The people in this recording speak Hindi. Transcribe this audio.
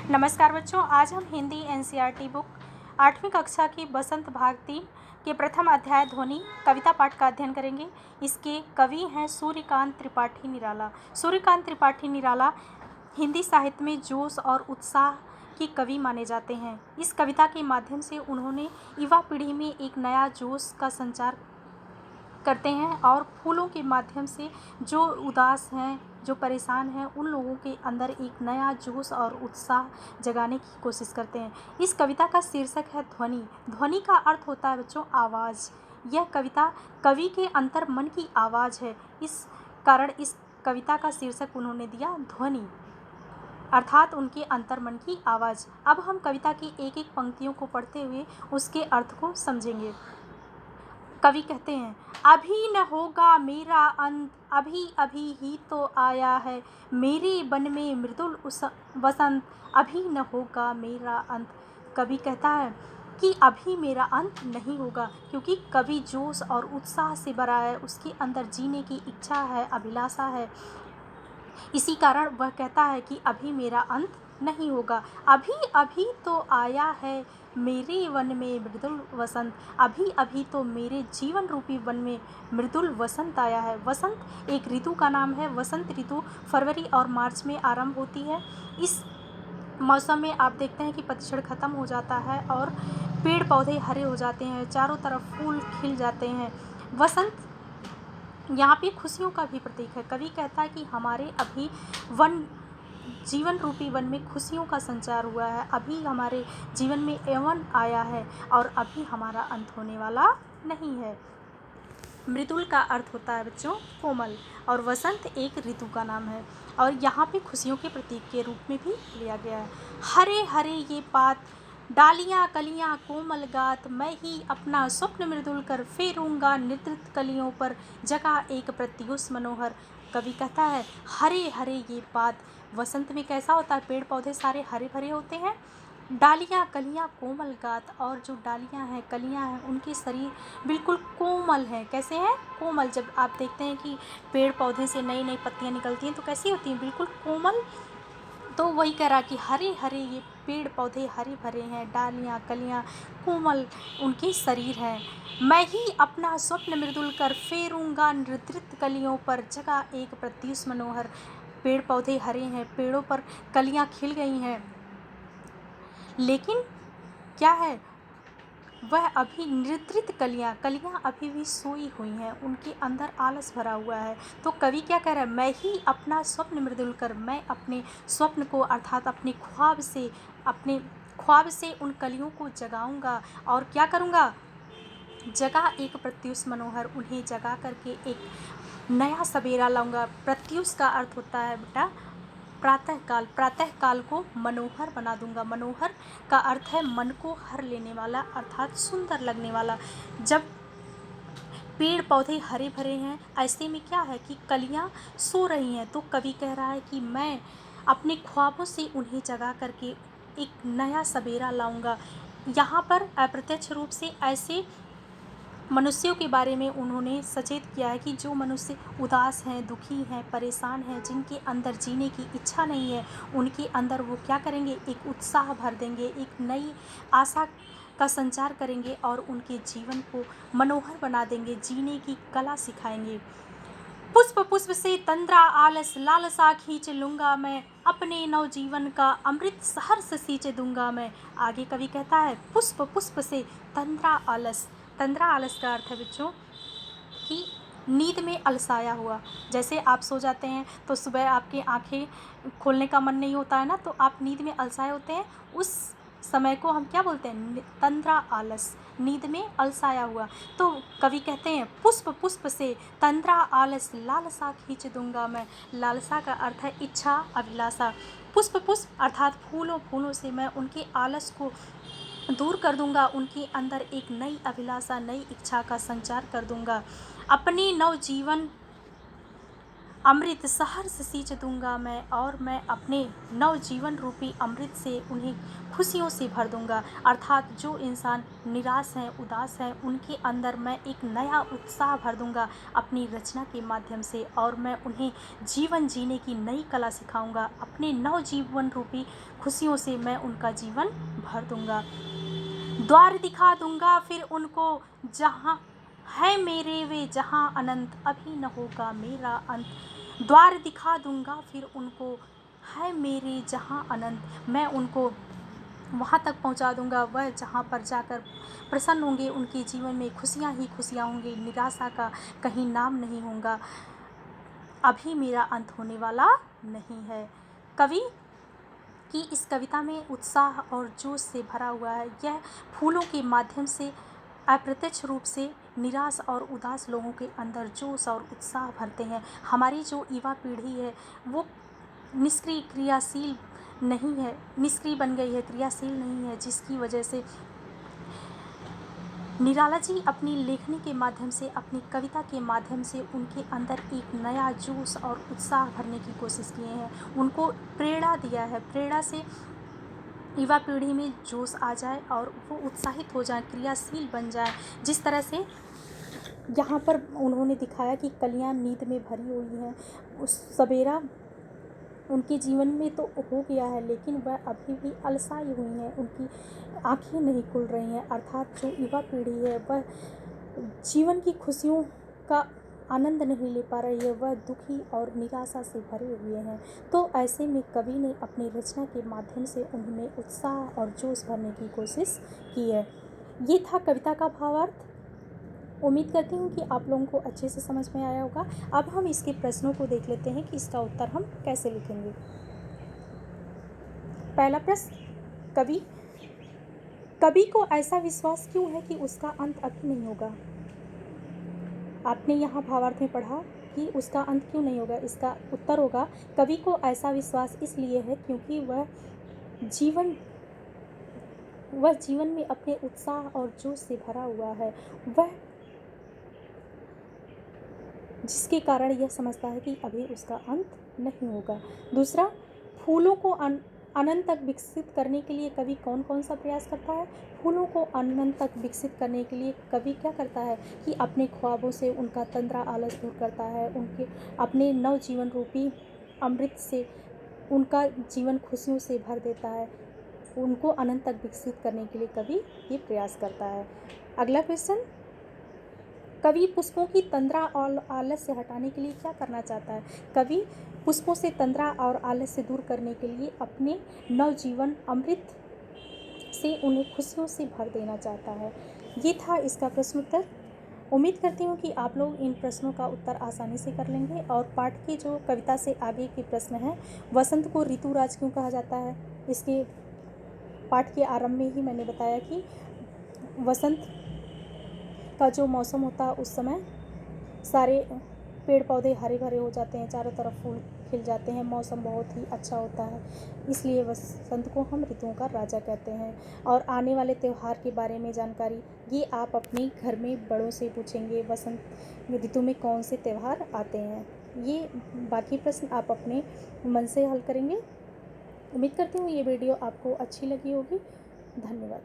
नमस्कार बच्चों, आज हम हिंदी एनसीईआरटी बुक 8वीं कक्षा की बसंत भाग 3 के प्रथम अध्याय ध्वनि कविता पाठ का अध्ययन करेंगे। इसके कवि हैं सूर्यकांत त्रिपाठी निराला। सूर्यकांत त्रिपाठी निराला हिंदी साहित्य में जोश और उत्साह की कवि माने जाते हैं। इस कविता के माध्यम से उन्होंने युवा पीढ़ी में एक नया जोश का संचार करते हैं और फूलों के माध्यम से जो उदास हैं, जो परेशान हैं, उन लोगों के अंदर एक नया जोश और उत्साह जगाने की कोशिश करते हैं। इस कविता का शीर्षक है ध्वनि। ध्वनि का अर्थ होता है बच्चों आवाज़। यह कविता कवि के अंतर मन की आवाज़ है। इस कारण इस कविता का शीर्षक उन्होंने दिया ध्वनि, अर्थात उनके अंतर मन की आवाज़। अब हम कविता की एक एक पंक्तियों को पढ़ते हुए उसके अर्थ को समझेंगे। कवि कहते हैं, अभी न होगा मेरा अंत, अभी अभी ही तो आया है मेरे बन में मृदुल वसंत, अभी न होगा मेरा अंत। कवि कहता है कि अभी मेरा अंत नहीं होगा, क्योंकि कवि जोश और उत्साह से भरा है, उसके अंदर जीने की इच्छा है, अभिलाषा है। इसी कारण वह कहता है कि अभी मेरा अंत नहीं होगा। अभी अभी तो आया है मेरे वन में मृदुल वसंत, अभी अभी तो मेरे जीवन रूपी वन में मृदुल वसंत आया है। वसंत एक ऋतु का नाम है। वसंत ऋतु फरवरी और मार्च में आरंभ होती है। इस मौसम में आप देखते हैं कि पतझड़ खत्म हो जाता है और पेड़ पौधे हरे हो जाते हैं, चारों तरफ फूल खिल जाते हैं। वसंत यहाँ पे खुशियों का भी प्रतीक है। कवि कहता है कि हमारे अभी जीवन रूपी वन में खुशियों का संचार हुआ है, अभी हमारे जीवन में यौवन आया है और अभी हमारा अंत होने वाला नहीं है। मृदुल का अर्थ होता है बच्चों कोमल, और वसंत एक ऋतु का नाम है और यहाँ पे खुशियों के प्रतीक के रूप में भी लिया गया है। हरे हरे ये पात, डालियाँ कलियाँ कोमल गात, मैं ही अपना स्वप्न मृदुल कर फेरूंगा निद्रित कलियों पर जगा एक प्रत्युष मनोहर। कवि कहता है हरे हरे ये पात, वसंत में कैसा होता है, पेड़ पौधे सारे हरे भरे होते हैं। डालियाँ कलियाँ कोमल गात, और जो डालियाँ हैं, कलियाँ हैं, उनके शरीर बिल्कुल कोमल हैं। कैसे हैं? कोमल। जब आप देखते हैं कि पेड़ पौधे से नई नई पत्तियाँ निकलती हैं तो कैसी होती हैं? बिल्कुल कोमल। तो वही कह रहा कि हरे हरे ये पेड़ पौधे हरे भरे हैं, डालियाँ कलियाँ कोमल उनके शरीर हैं। मैं ही अपना स्वप्न मृदुल कर फेरूंगा निद्रित कलियों पर जगा एक प्रत्युष मनोहर। पेड़ पौधे हरे हैं, पेड़ों पर कलियाँ खिल गई हैं, लेकिन क्या है, वह अभी निद्रित कलियाँ अभी भी सोई हुई हैं, उनके अंदर आलस भरा हुआ है। तो कवि क्या कह रहा है, मैं ही अपना स्वप्न मृदुल कर, मैं अपने स्वप्न को अर्थात अपने ख्वाब से उन कलियों को जगाऊंगा और क्या करूंगा, जगा एक प्रत्युष मनोहर, उन्हें जगा करके एक नया सवेरा लाऊंगा। प्रत्युष का अर्थ होता है बेटा प्रातःकाल, प्रातःकाल को मनोहर बना दूंगा। मनोहर का अर्थ है मन को हर लेने वाला, अर्थात सुंदर लगने वाला। जब पेड़ पौधे हरे भरे हैं, ऐसे में क्या है कि कलियां सो रही हैं, तो कवि कह रहा है कि मैं अपने ख्वाबों से उन्हें जगा करके एक नया सवेरा लाऊंगा। यहाँ पर अप्रत्यक्ष रूप से ऐसे मनुष्यों के बारे में उन्होंने सचेत किया है कि जो मनुष्य उदास हैं, दुखी हैं, परेशान हैं, जिनके अंदर जीने की इच्छा नहीं है, उनके अंदर वो क्या करेंगे, एक उत्साह भर देंगे, एक नई आशा का संचार करेंगे और उनके जीवन को मनोहर बना देंगे, जीने की कला सिखाएंगे। पुष्प पुष्प से तंद्रा आलस, लालसा खींच लूँगा मैं, अपने नवजीवन का अमृत सहर्ष सींच दूंगा मैं। आगे कवि कहता है पुष्प पुष्प से तंद्रा आलस। तंद्रा आलस का अर्थ है बच्चों कि नींद में अलसाया हुआ। जैसे आप सो जाते हैं तो सुबह आपकी आंखें खोलने का मन नहीं होता है ना, तो आप नींद में अलसाए होते हैं, उस समय को हम क्या बोलते हैं, तंद्रा आलस, नींद में अलसाया हुआ। तो कवि कहते हैं पुष्प पुष्प से तंद्रा आलस, लालसा खींच दूंगा मैं। लालसा का अर्थ है इच्छा, अभिलाषा। पुष्प पुष्प अर्थात फूलों फूलों से मैं उनके आलस को दूर कर दूंगा, उनके अंदर एक नई अभिलाषा, नई इच्छा का संचार कर दूंगा। अपने नवजीवन अमृत सहर्ष सींच दूंगा मैं, और मैं अपने नव जीवन रूपी अमृत से उन्हें खुशियों से भर दूंगा। अर्थात जो इंसान निराश हैं, उदास हैं, उनके अंदर मैं एक नया उत्साह भर दूंगा अपनी रचना के माध्यम से, और मैं उन्हें जीवन जीने की नई कला सिखाऊंगा। अपने नव जीवन रूपी खुशियों से मैं उनका जीवन भर दूंगा। द्वार दिखा दूंगा फिर उनको जहाँ है मेरे वे जहाँ अनंत, अभी न होगा मेरा अंत। द्वार दिखा दूंगा फिर उनको है मेरे जहाँ अनंत, मैं उनको वहाँ तक पहुँचा दूंगा वह जहाँ पर जाकर प्रसन्न होंगे, उनके जीवन में खुशियाँ ही खुशियाँ होंगी, निराशा का कहीं नाम नहीं होगा। अभी मेरा अंत होने वाला नहीं है। कवि कि इस कविता में उत्साह और जोश से भरा हुआ है। यह फूलों के माध्यम से अप्रत्यक्ष रूप से निराश और उदास लोगों के अंदर जोश और उत्साह भरते हैं। हमारी जो युवा पीढ़ी है वो निष्क्रिय क्रियाशील नहीं है, निष्क्रिय बन गई है, क्रियाशील नहीं है, जिसकी वजह से निराला जी अपनी लेखनी के माध्यम से, अपनी कविता के माध्यम से उनके अंदर एक नया जोश और उत्साह भरने की कोशिश किए हैं। उनको प्रेरणा दिया है, प्रेरणा से युवा पीढ़ी में जोश आ जाए और वो उत्साहित हो जाए, क्रियाशील बन जाए। जिस तरह से यहाँ पर उन्होंने दिखाया कि कलियाँ नींद में भरी हुई हैं, उस सवेरा उनके जीवन में तो हो गया है, लेकिन वह अभी भी अलसाई हुई हैं, उनकी आँखें नहीं खुल रही हैं। अर्थात जो युवा पीढ़ी है वह जीवन की खुशियों का आनंद नहीं ले पा रही है, वह दुखी और निराशा से भरे हुए हैं। तो ऐसे में कवि ने अपनी रचना के माध्यम से उन्हें उत्साह और जोश भरने की कोशिश की है। ये था कविता का भावार्थ। उम्मीद करती हूँ कि आप लोगों को अच्छे से समझ में आया होगा। अब हम इसके प्रश्नों को देख लेते हैं कि इसका उत्तर हम कैसे लिखेंगे। पहला प्रश्न, कवि को ऐसा विश्वास क्यों है कि उसका अंत अभी नहीं होगा। आपने यहाँ भावार्थ में पढ़ा कि उसका अंत क्यों नहीं होगा। इसका उत्तर होगा, कवि को ऐसा विश्वास इसलिए है क्योंकि वह जीवन में अपने उत्साह और जोश से भरा हुआ है, वह जिसके कारण यह समझता है कि अभी उसका अंत नहीं होगा। दूसरा, फूलों को अनंत तक विकसित करने के लिए कवि कौन कौन सा प्रयास करता है। फूलों को अनंत तक विकसित करने के लिए कवि क्या करता है कि अपने ख्वाबों से उनका तंद्रा आलस दूर करता है, उनके अपने नव जीवन रूपी अमृत से उनका जीवन खुशियों से भर देता है। उनको अनंत तक विकसित करने के लिए कवि ये प्रयास करता है। अगला क्वेश्चन, कवि पुष्पों की तंद्रा और आलस से हटाने के लिए क्या करना चाहता है। कवि पुष्पों से तंद्रा और आलस से दूर करने के लिए अपने नवजीवन अमृत से उन्हें खुशियों से भर देना चाहता है। ये था इसका प्रश्न उत्तर। उम्मीद करती हूँ कि आप लोग इन प्रश्नों का उत्तर आसानी से कर लेंगे। और पाठ के जो कविता से आगे के प्रश्न हैं, वसंत को ऋतुराज क्यों कहा जाता है। इसके पाठ के आरंभ में ही मैंने बताया कि वसंत का जो मौसम होता है उस समय सारे पेड़ पौधे हरे भरे हो जाते हैं, चारों तरफ फूल खिल जाते हैं, मौसम बहुत ही अच्छा होता है, इसलिए वसंत को हम ऋतुओं का राजा कहते हैं। और आने वाले त्यौहार के बारे में जानकारी ये आप अपने घर में बड़ों से पूछेंगे, वसंत ऋतु में कौन से त्यौहार आते हैं। ये बाकी प्रश्न आप अपने मन से हल करेंगे। उम्मीद करती हूँ ये वीडियो आपको अच्छी लगी होगी। धन्यवाद।